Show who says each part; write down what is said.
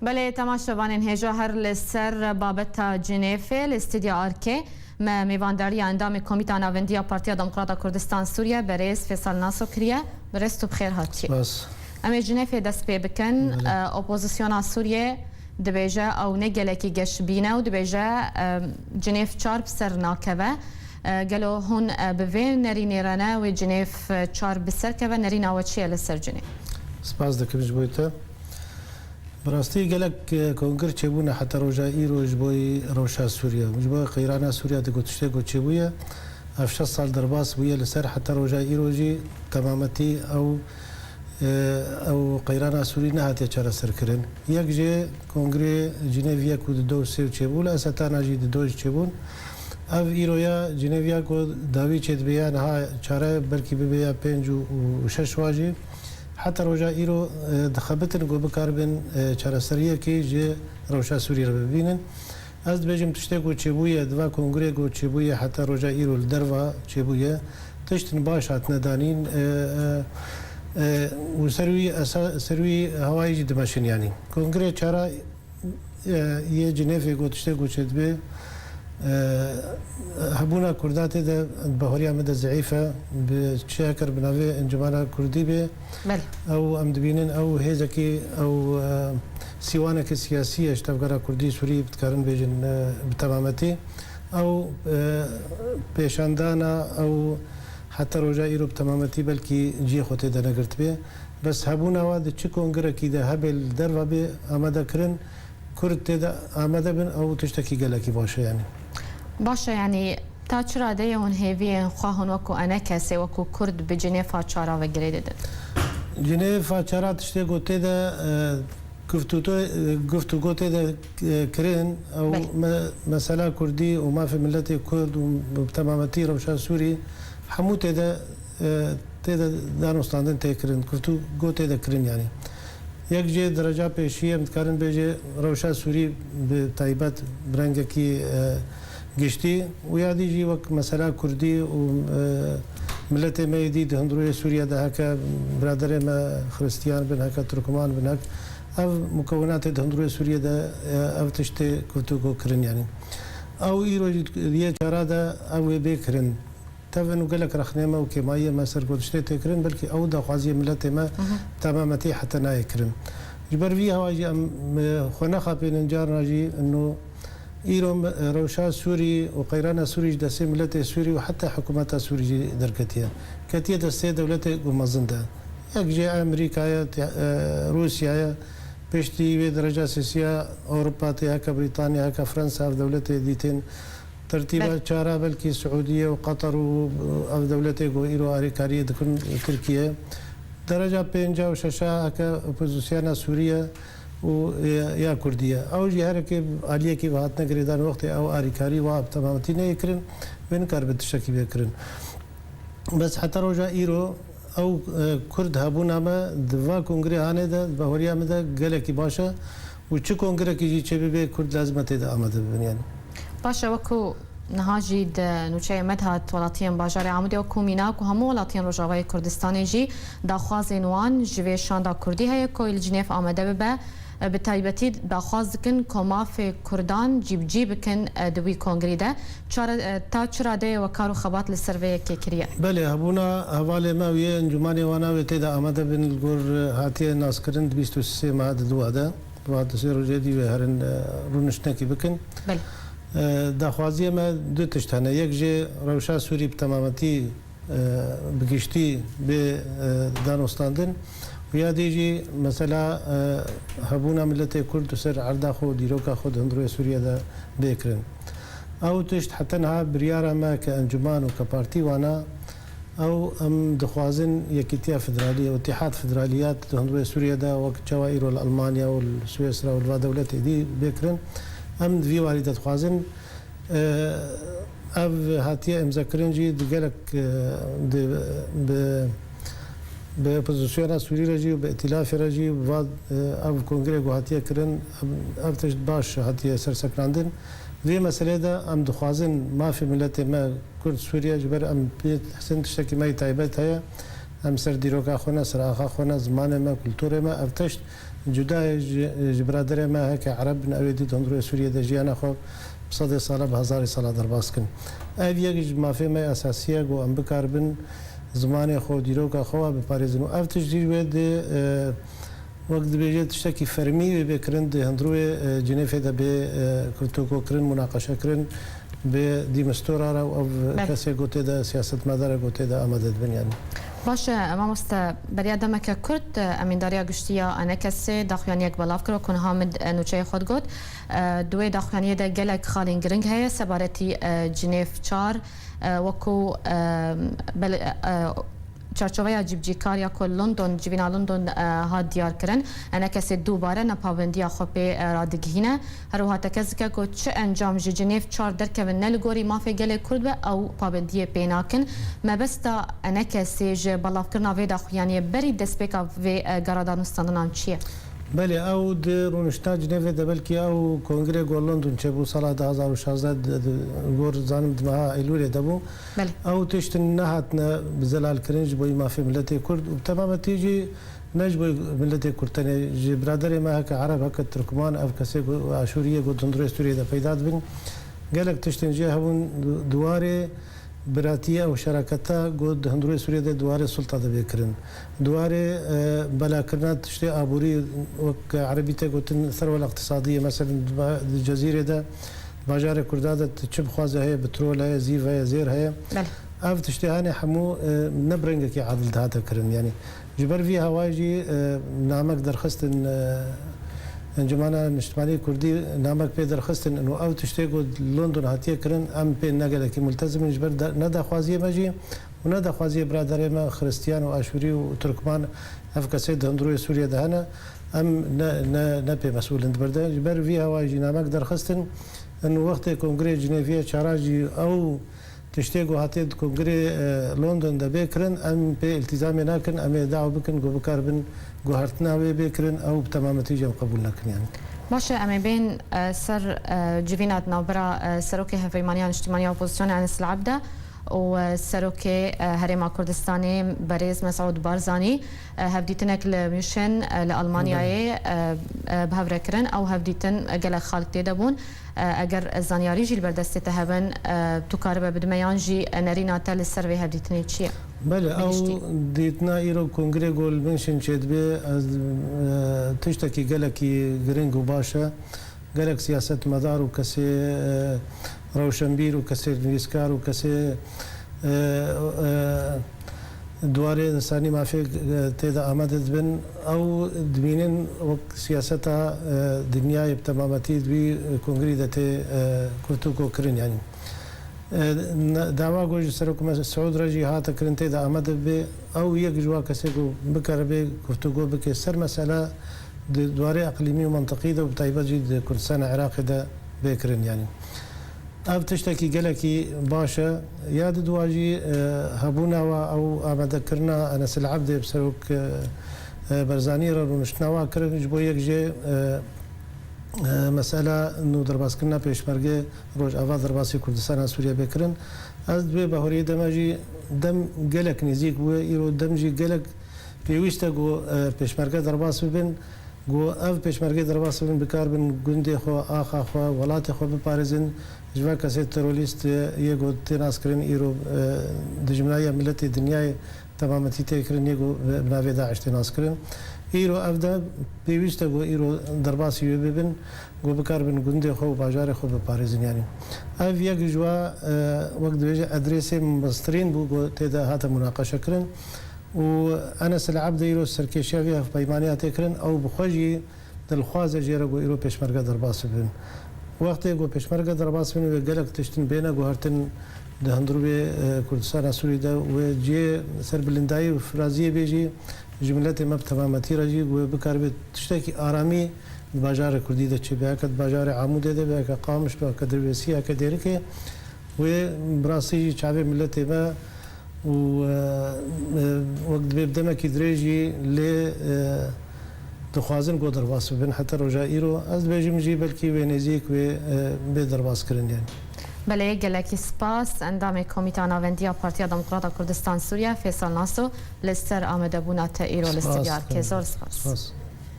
Speaker 1: بله تماشاوان هجا هر لسر بابتا جنیفه الاستدیو آرکه ما میوانداری اندام کمیته ناوندی پارتیا دموکرات کردستان سوریه برئیس فیصل ناصر کریه برئیس تو بخیر هاتی
Speaker 2: بس
Speaker 1: اما جنیفه دست پی بکن اپوزیسیون سوریه دبیجه او نگلکی گش بینه و دبیجه جنیف چارب سر ناکوه قالوا هون بفين نريني رانا وجنيف تشار بالسركبه نرينا وتشي لسر جنيف
Speaker 2: سپاس دکم جبویتا براستی گلک کنگر چبونه حتی روجایی روج بوی روشا سوریا مجبور قیرانا سوریا دگوتشته گوچبویه افشا سال درباس بویه لسر حتی روجایی روجی تمامتی او قیرانا سوری نهاتی چرا سر کرن یک جه کنگره جنیویا کود دو سیو چبول اساتانا جی دوج چبون او ایرویا جنیویا کود داوی چید بیا نها چاره بلکی بیا پنج و شش واجی حتی روجا ایرو دخبتن گو بکاربن چارەسەریە کی جه روشا سوری رو ببینن از بجم تشته گو چبویه دوا کنگره گو چبویه حتی روجا ایرو دروا چبویه تشتن باش هات ندانین و سروی هوایی جی دمشن یعنی کنگره چارا یه جنیفه گو تشته گو چدبه هبونا كردات ده بهوريا مدى ضعيفة بشاكر بنافي انجمانا كردي به او امدبينين او هيزكي او سيوانك السياسية اشتفقرا كردي سوري بتكارن بيجن بتمامتي او بيشاندانا او حتى رجاء ايرو بتمامتي بلكي جي خوتي ده نقرت به بس هبونا واد تشيكون غركي ده هبل دروا به امدا كرن كرد ده امدا بن او تشتكي قالكي باشه يعني
Speaker 1: باشه يعني تا چرا ده هون هیوی خواهن وکو انا کسی وکو کرد به جنیفا چارا و گریده
Speaker 2: جنیفا چارا تشتی گوته ده گفتو گوته ده کرن او مسئله کردی و ما في ملت کرد و تمامتی روشا سوری همو تده دانستاندن ته کرن گفتو گوته ده کرن يعني یک جه درجه پیشیه متکارن بیجه روشا سوری به تایبت برنگه کی گشتی و یادی جی وقت مسئله کردی و ملت ما جدید هندروی سوریا ده هک برادر ما خریستیان بن هک ترکمان بن هک او مکونات هندروی سوریا ده او تشته کتوگو کرن یعنی او ایرو یه چاره ده او بکرن تفنو قالك رخنيمه وكمايه ما سر قدشتي تكرن بلكي او دا خوازي ملت ما تمامتي حتى نا يكرن جبر فيها واجي خونا خابين نجار ناجي انه ايرو روشا سوري وقيرانا سوري دسي ملت سوري وحتى حكومات سوري دركتيا كتيه دسي دولت ومزنده يجي امريكا روسيا بيشتي درجه سياسيه اوروبا هكا بريطانيا هكا فرنسا دولت ديتين ترتيب چارا بلكي سعوديه وقطر و دولتي جو ايرو اريكاريه دكن تركيا درجه 5 و 6 هكا اوبوزيسيون سوريا و يا كرديه او جهرك عليه كي وقت نغريدان وقت او اريكاري و تمامتي نه يكرن وين كربت شكي بيكرن بس حتى رجا ايرو او كرد هابونا ما دوا كونغري هانه ده بهوريا مده گلكي باشا و چ كونغري كي چه به كرد لازمته ده امده بنيان
Speaker 1: باشه وكو نهاجي نوچه مدهات ولاتين باجاري عمودي وكو ميناك وهمو ولاتين رجاوي كردستاني جي داخوازين وان جوي شاندا كردي هيا كو الجنيف آمده ببه بتايبتي داخواز دكن كوما في كردان جيب كن دوي كونغري ده تا چرا ده وكارو خبات للسروية كيكريا
Speaker 2: بله هبونا حواله ما ويه انجماني وانا ويتيدا آمده بن الگور هاتيه ناس کرن 23 ماه دو هذا بعد سيرو جدي وهرن رونشتنكي بكن
Speaker 1: بله
Speaker 2: داخوازی ما دو تشتانه یک جه روشا سوری بتمامتی بگشتی به دانستاندن و یا دیجی مثلا هبونا ملت کرد سر عرض خود دیروکا خود هندروی سوریا دا بکرن او تشت حتی نها بریارا ما كأنجمان و كبارتي وانا او ام دخوازن يكتيا فدرالية و اتحاد فدراليات هندروي سوريا دا وقت جوائر والألمانيا والسويسرا والوا دولت دي بكرن ام في والدة خوازن اف هاتيه امزكرنجي دقالك بپوزیسیون سوری رجی و به ائتلاف رجی و اف کنگره گو هاتیه کرن اف تشت باش هاتیه سرسکراندن وی مسئله ده ام دخوازن ما في ملت ما کرد سوریا جبر ام حسن تشتكي ما تایبت هيا ام سر دیروکا خونا سر آخا خونا زمان ما کلتور ما اف تشت جدا برادر ما هيك عرب من أودي تندرو سوريا دجيانا خو بصدق صلاة بهزار صلاة درباسكن أبيك ما في ما أساسية جو أم بكاربن زمان خو ديروكا خو بباريزنو أفتش دي ود وقت بيجي تشتكي فرمي بكرند هندروي جنيف ده بكرتوكو كرن مناقشة كرن بدي مستورة أو كسي قوتي ده سياسة مدار قوتي ده أمدد بن يعني
Speaker 1: باشه ما مست برای دمک کرد امین داریا گشتیا انا کسی داخوانی یک بلاف کرد کن حامد نوچه خود گفت دوی داخوانی ده گلک خالین گرنگ هست سبارتی جنیف 4 وکو چارچوبه جیبجی کاریا کل لندن جیبینا لندن ها دیار کرن انا کسی دوباره نپاوندی خوبه رادگینه هر وقت کسی که کو چه انجام جنیف 4 در که نلگوری ما فی گله کرد به او پابندی پیناکن ما بستا انا کسی ج بلاف کرنا وی داخو یعنی بری دسپیکا وی گرادانستانان چیه
Speaker 2: بله او رونشتا جنیف ده بلکی او کنگره گول لندن چه بو سال 2016 گور زانم دمها ایلول دبو
Speaker 1: بله
Speaker 2: او تشتن نهاتنا بزلال کرنج بوی ما في ملت كرد وتماما تيجي نجبو ملت كردتني جي برادر ما هك عرب هك تركمان او كسي اشوريه قد تندرو استوريه ده پیدات بن قالك تشتن جي هون دواري براتيه او شراكتا قد هندروي سوريا ده دواري سلطه ده بيكرن دواري بلا كرنات تشتي ابوري وك عربيته قلت الثروه الاقتصاديه مثلا الجزيره ده باجار كرداده تشب خوازه هي بترول هي زيف هي زير هي اف تشتي هاني حمو نبرنج كي عدل هذا كرن يعني جبر فيها واجي نامك درخست انجمانا الاجتماعي الكردي نامك بي درخست انه او تشتي لندن هاتيه كرن ام بي نقل كي ملتزم جبر ندا خوازيه ماجي وندا خوازيه برادر ما خريستيان واشوري وتركمان اف كسيد هندروي سوريا دهنا ام نبي مسؤول انت بردا جبر فيها واجي نامك درخست انه وقت كونغري جنيفيه شاراجي او تشتيقوا هاتيد كونغري لندن ده بكرن ام بي التزام ناكن ام دعوه بكن جو بكاربن جو هرتنا بكرن او بتمام تيجي قبول ناكن يعني
Speaker 1: باشه اما بين سر جيفينات نابرا سروكي هفريمانيان اجتماعي اوبوزيسيون عن العبده وسروكي هرم كردستاني بريز مسعود بارزاني هفديتنك لميشن لألمانيا بهفركرن او هفديتن قال خالد تيدبون اگر زانياري جي البردست تهبن تكاربه بدميان جي نارينا تل السروي هفديتني تشي
Speaker 2: بله او ديتنا ايرو كونغري جول منشن شد بي تشتكي قالكي جرينجو باشا قالك سياسة مدار وكسي روشنبير وكسي نيسكار وكسي دواري انساني ما في تيدا امدد بن او دمينين وقت سياستها دنيا بتمامتي دوي كونغري دتي كرتوكو كرين يعني دعوا جوج سركم سعود رجي هات كرين تيدا امدد بي او يك جوا كسيكو بكر بي كرتوكو بك سر مسألة دواري اقليمي ومنطقي ده وبتايبه جد كردستان عراقي ده بكرين يعني اف تشتكي قالكي باشا يا دواجي هبونا او ما ذكرنا انا العبد بسروك برزاني ونشناوا كرن جبو يكجي مساله انه درباس كنا بيشمرجه روج اوا درباسي كردستان سوريا بكرن از بي بهوري دماجي دم قالك نزيك ويرو دمجي قالك بيويشتا جو بيشمرجه درباس بن جو اف بيشمرجه درباس بن بكار بن گوندي خو اخا خو ولات خو بباريزن جوا كسي تروليست يجو تناس كرين ايرو دجمنايا ملتي دنياي تماما تيتي كرين يجو بنافي داعش تناس كرين ايرو افدا بيويشتا جو ايرو درباسي يبن جو بكار بن گوندي خو باجار خو بباريزن يعني اف يجي جوا وقت بيجي ادريسي مصرين بو تيدا هات مناقشه كرين وانا العبد ايرو سركيشيا فيها في بيمانيات كرين او بخوجي دلخوازه جيرو ايرو بيشمرگه درباس بن وقت يقول بيشمرگه درباس بن وقالك تشتن بينا جوهرتن ده هندروبي كردستان سوري ده وجي سر بلنداي وفرازيه بيجي جملته ما بتمامتي رجي وبكار تشتكي ارامي باجار كردي ده تشبيهك باجار عمود ده بك قامش بك درويسيه كديركه وبراسي شعبي ملتي ما وقت بيبدأ كيدريجي ل دخوازن قو درباس بن حتى رجاء إيرو از بيجي مجي بلكي وينزيك وبدرباس كرن يعني
Speaker 1: بله گلکی سپاس اندام کمیته ناوندی پارتیا دموکرات کردستان سوریه فیصل ناسو لستر آمده بونات ایرو لستیار که زور سپاس